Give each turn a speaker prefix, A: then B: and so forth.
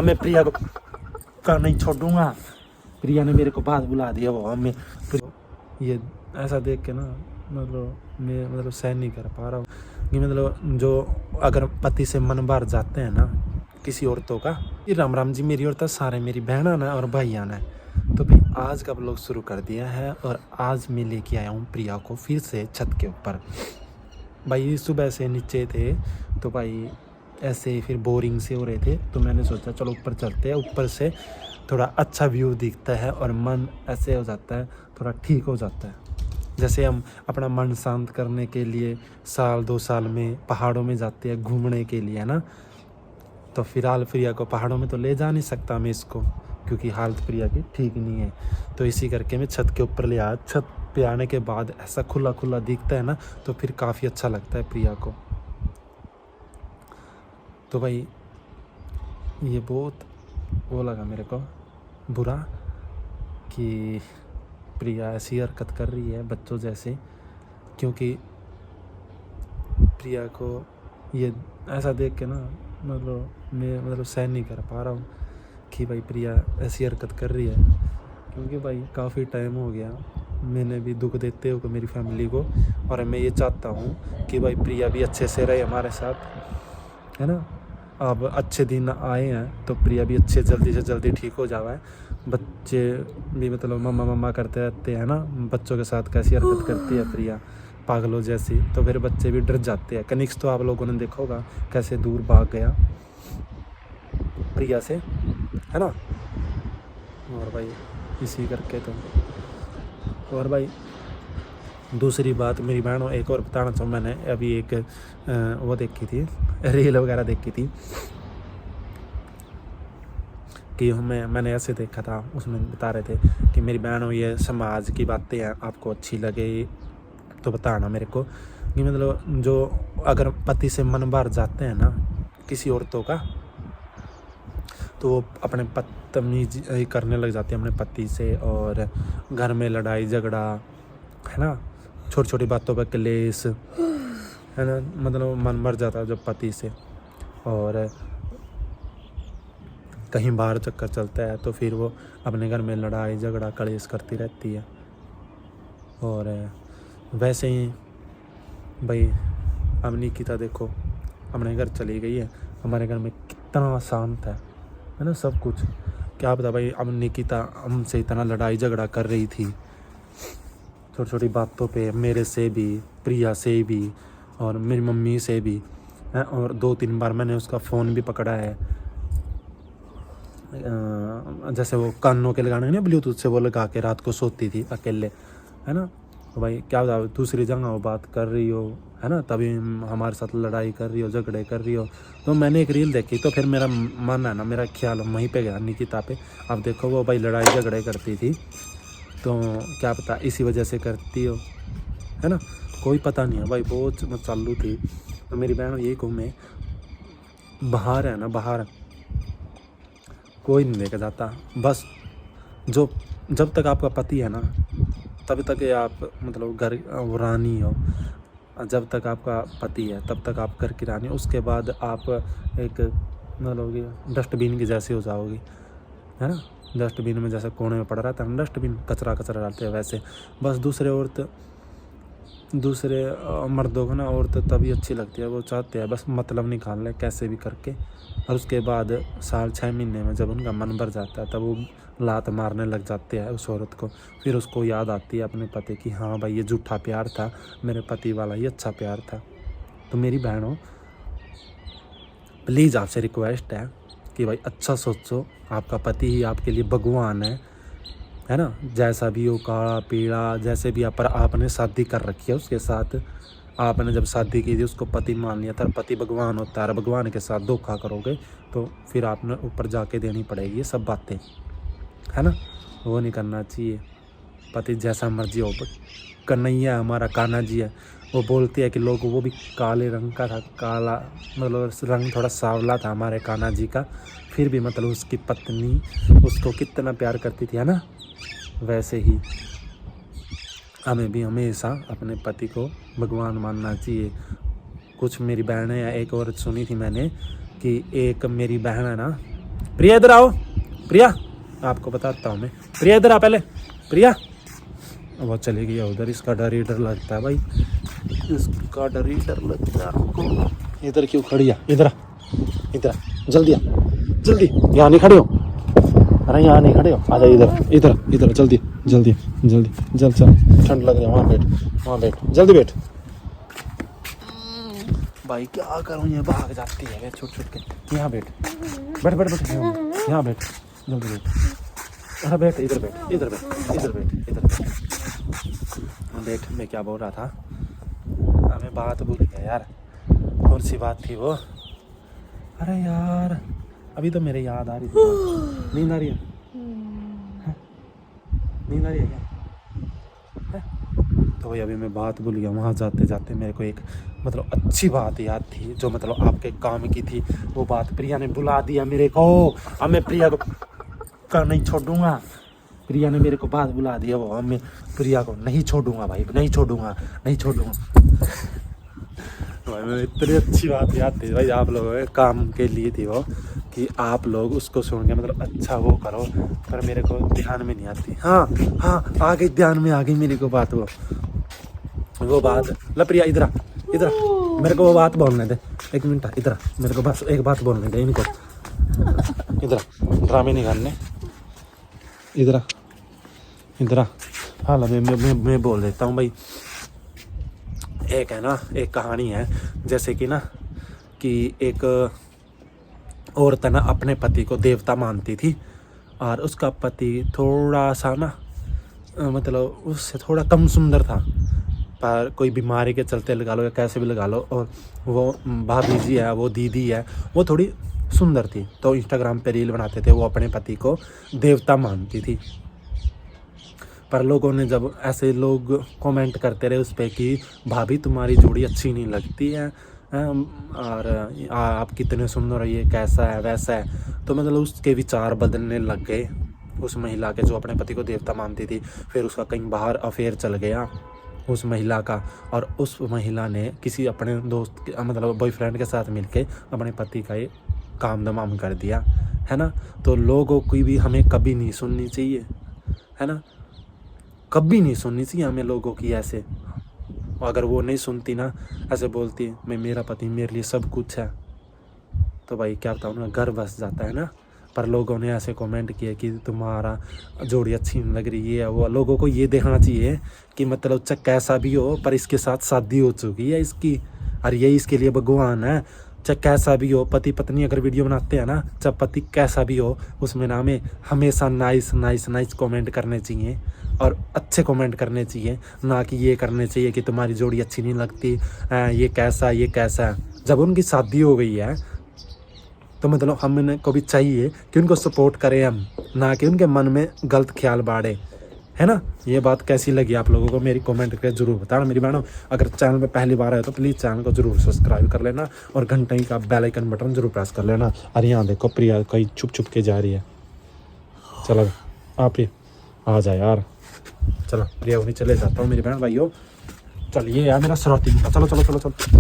A: मैं प्रिया को का नहीं छोड़ूंगा। प्रिया ने मेरे को बात बुला दिया वो हमें ये ऐसा देख के ना मैं सहन नहीं कर पा रहा हूँ कि जो अगर पति से मन भर जाते हैं ना किसी औरतों का। ये राम राम जी मेरी औरत सारे मेरी बहना ना और भाइयाँ ना। तो भाई आज का ब्लॉग शुरू कर दिया है और आज मैं लेके आया हूँ प्रिया को फिर से छत के ऊपर। भाई सुबह से नीचे थे तो भाई ऐसे ही फिर बोरिंग से हो रहे थे तो मैंने सोचा चलो ऊपर चलते हैं। ऊपर से थोड़ा अच्छा व्यू दिखता है और मन ऐसे हो जाता है, थोड़ा ठीक हो जाता है। जैसे हम अपना मन शांत करने के लिए साल 2 साल में पहाड़ों में जाते हैं घूमने के लिए, है ना। तो फिलहाल प्रिया को पहाड़ों में तो ले जा नहीं सकता मैं इसको, क्योंकि हालत प्रिया की ठीक नहीं है। तो इसी करके मैं छत के ऊपर ले आया। छत पे आने के बाद ऐसा खुला खुला दिखता है ना तो फिर काफ़ी अच्छा लगता है प्रिया को। तो भाई ये बहुत वो लगा मेरे को बुरा कि प्रिया ऐसी हरकत कर रही है बच्चों जैसे, क्योंकि प्रिया को ये ऐसा देख के ना मैं सहन नहीं कर पा रहा हूँ कि भाई प्रिया ऐसी हरकत कर रही है। क्योंकि भाई काफ़ी टाइम हो गया मैंने भी दुख देते हो मेरी फैमिली को, और मैं ये चाहता हूँ कि भाई प्रिया भी अच्छे से रहे हमारे साथ, है ना। अब अच्छे दिन आए हैं तो प्रिया भी अच्छे जल्दी से जल्दी ठीक हो जावा है। बच्चे भी मम्मा मम्मा करते रहते हैं ना, बच्चों के साथ कैसी हरकत करती है प्रिया पागलों जैसी, तो फिर बच्चे भी डर जाते हैं। कनिक्स तो आप लोगों ने देखा होगा कैसे दूर भाग गया प्रिया से, है ना। और भाई इसी करके तो, और भाई दूसरी बात मेरी बहनों एक और बताना चाहूँ। मैंने अभी एक वो देखी थी, रील वगैरह देखी थी कि मैंने ऐसे देखा था, उसमें बता रहे थे कि मेरी बहनों ये समाज की बातें हैं आपको अच्छी लगे तो बताना मेरे को कि जो अगर पति से मन भर जाते हैं ना किसी औरतों का तो वो अपने बदतमीज करने लग जाते हैं अपने पति से, और घर में लड़ाई झगड़ा, है ना, छोटी छोटी बातों पर क्लेश, है ना। मन भर जाता है जब पति से, और कहीं बाहर चक्कर चलता है तो फिर वो अपने घर में लड़ाई झगड़ा कलेश करती रहती है। और वैसे ही भाई अब निकिता देखो अपने घर चली गई है, हमारे घर में कितना शांत है ना सब कुछ। क्या पता भाई अब निकिता हमसे इतना लड़ाई झगड़ा कर रही थी छोटी छोटी बातों पे, मेरे से भी, प्रिया से भी, और मेरी मम्मी से भी, है। और 2-3 बार मैंने उसका फ़ोन भी पकड़ा है, जैसे वो कानों के लगाने ना ब्लूटूथ से वो लगा के रात को सोती थी अकेले, है ना। तो भाई क्या बता दूसरी जगह वो बात कर रही हो, है ना, तभी हमारे साथ लड़ाई कर रही हो झगड़े कर रही हो। तो मैंने एक रील देखी तो फिर मेरा मन है ना, मेरा ख्याल वहीं पे गया निकिता पे। अब देखो वो भाई लड़ाई झगड़े करती थी तो क्या पता इसी वजह से करती हो, है ना, कोई पता नहीं है भाई। बहुत चालू थी। तो मेरी बहन यही कहूँ मैं, बाहर है ना, बाहर कोई नहीं लेकर जाता। बस जब तक आपका पति है ना तब तक आप घर रानी हो। जब तक आपका पति है तब तक आप घर की रानी हो। उसके बाद आप एक डस्टबिन की जैसी हो जाओगी, है ना। डस्टबिन में जैसे कोने में पड़ा रहता है डस्टबिन, कचरा डालते हैं वैसे। बस दूसरे मर्दों को ना औरत तभी अच्छी लगती है, वो चाहते हैं बस मतलब निकाल लें कैसे भी करके, और उसके बाद 6 महीने में जब उनका मन भर जाता है तब वो लात मारने लग जाते हैं उस औरत को। फिर उसको याद आती है अपने पति की, हाँ भाई ये झूठा प्यार था, मेरे पति वाला ही अच्छा प्यार था। तो मेरी बहनों प्लीज़ आपसे रिक्वेस्ट है कि भाई अच्छा सोचो, आपका पति ही आपके लिए भगवान है ना। जैसा भी हो, काला पीला जैसे भी, पर आपने शादी कर रखी है उसके साथ, आपने जब शादी की थी उसको पति मान लिया था। पति भगवान होता है, भगवान के साथ धोखा करोगे तो फिर आपने ऊपर जाके देनी पड़ेगी ये सब बातें, है ना। वो नहीं करना चाहिए। पति जैसा मर्जी हो, कन्हैया हमारा कान्हा जी है, वो बोलती है कि लोग वो भी काले रंग का था, काला रंग थोड़ा सांवला था हमारे कान्हा जी का, फिर भी उसकी पत्नी उसको कितना प्यार करती थी, है ना। वैसे ही हमें भी हमेशा अपने पति को भगवान मानना चाहिए। कुछ मेरी बहनें, एक और सुनी थी मैंने कि एक मेरी बहन है ना प्रिया इधर आओ, प्रिया आपको बताता हूँ मैं, प्रिया इधर आ पहले, प्रिया। वो चली गई है उधर, इसका डर ही डर लगता है भाई, इसका डर ही डर लगता है आपको। इधर क्यों खड़ी है, इधर आ, इधर आ, जल्दी आ, जल्दी, यहाँ नहीं खड़े हो, अरे यहाँ नहीं खड़े हो, आ जाओ इधर इधर इधर, जल्दी जल्दी जल्दी, जल्द चल, ठंड लग रही है, वहाँ बैठ, जल्दी बैठ। भाई क्या करूँ, ये भाग जाती है छुट छुट के, यहाँ बैठ बैठ बैठ बैठ, यहाँ बैठ, जल्दी बैठ, अरे बैठ, इधर बैठ, इधर बैठ, इधर बैठ, इधर बैठ। मैं क्या बोल रहा था, हमें बात भूल गया यार, कौन सी बात थी वो, अरे यार अभी तो मेरे याद आ रही थी, नींद आ रही है, नींद आ रही है क्या, तो भाई अभी मैं बात भूल गया। वहाँ जाते जाते मेरे को एक मतलब अच्छी बात याद थी, जो मतलब आपके काम की थी, वो बात प्रिया ने बुला दिया मेरे को। अब मैं प्रिया को नहीं छोड़ूंगा, प्रिया ने मेरे को बात बुला दिया, वो अब मैं प्रिया को नहीं छोड़ूंगा भाई, नहीं छोड़ूंगा, नहीं छोड़ूंगा भाई। मैं इतनी अच्छी बात याद थी भाई, आप लोगों के काम के लिए थी वो, कि आप लोग उसको सुन के मतलब अच्छा वो करो, पर मेरे को ध्यान में नहीं आती। हाँ हाँ आ गई, ध्यान में आ गई मेरे को बात, वो बात। लप्रिया इधर आ, इधर आ, मेरे को वो बात बोलने दे, एक मिनट इधर आ, मेरे को बस एक बात बोलने दे इनको, इधर आ, ड्रामे नहीं करने, इधर आ, इधर आ। हाँ मैं बोल देता हूँ भाई। एक है ना, एक कहानी है, जैसे कि ना कि एक औरत है ना अपने पति को देवता मानती थी, और उसका पति थोड़ा सा ना मतलब उससे थोड़ा कम सुंदर था, पर कोई बीमारी के चलते लगा लो या कैसे भी लगा लो, और वो भाभी जी है, वो दीदी है, वो थोड़ी सुंदर थी, तो इंस्टाग्राम पे रील बनाते थे, वो अपने पति को देवता मानती थी। पर लोगों ने जब ऐसे लोग कमेंट करते रहे उस पर कि भाभी तुम्हारी जोड़ी अच्छी नहीं लगती है, और आप कितने सुंदर है, ये कैसा है वैसा है, तो मतलब उसके विचार बदलने लग गए उस महिला के, जो अपने पति को देवता मानती थी। फिर उसका कहीं बाहर अफेयर चल गया उस महिला का, और उस महिला ने किसी अपने दोस्त के मतलब बॉयफ्रेंड के साथ मिलके अपने पति का ये काम तमाम कर दिया, है ना। तो लोगों की भी हमें कभी नहीं सुननी चाहिए, है ना, कभी नहीं सुननी चाहिए हमें लोगों की ऐसे। अगर वो नहीं सुनती ना, ऐसे बोलती है मैं, मेरा पति मेरे लिए सब कुछ है, तो भाई क्या बताऊँ ना, घर बस जाता है ना। पर लोगों ने ऐसे कमेंट किए कि तुम्हारा जोड़ी अच्छी नहीं लग रही है, वो लोगों को ये देखना चाहिए कि मतलब चाहे कैसा भी हो, पर इसके साथ शादी हो चुकी है इसकी, और यही इसके लिए भगवान है। चाहे कैसा भी हो, पति पत्नी अगर वीडियो बनाते हैं ना, चाहे पति कैसा भी हो, उसमें ना हमें हमेशा नाइस नाइस नाइस कमेंट करने चाहिए, और अच्छे कमेंट करने चाहिए, ना कि ये करने चाहिए कि तुम्हारी जोड़ी अच्छी नहीं लगती, ये कैसा ये कैसा है। जब उनकी शादी हो गई है तो मतलब हमें को भी चाहिए कि उनको सपोर्ट करें हम, ना कि उनके मन में गलत ख्याल बाढ़े, है ना। ये बात कैसी लगी आप लोगों को मेरी कमेंट करके ज़रूर बताना मेरी बहनों। अगर चैनल पे पहली बार आए तो प्लीज़ चैनल को ज़रूर सब्सक्राइब कर लेना, और घंटे का बेल आइकन बटन ज़रूर प्रेस कर लेना। अरे यहाँ देखो प्रिया कहीं छुप छुप के जा रही है, चलो आप प्रिया आ जाए यार, चलो प्रिया उन्हीं चले जाता हूँ मेरी बहन भाइयों, चलिए यार मेरा सराती, चलो चलो चलो चलो।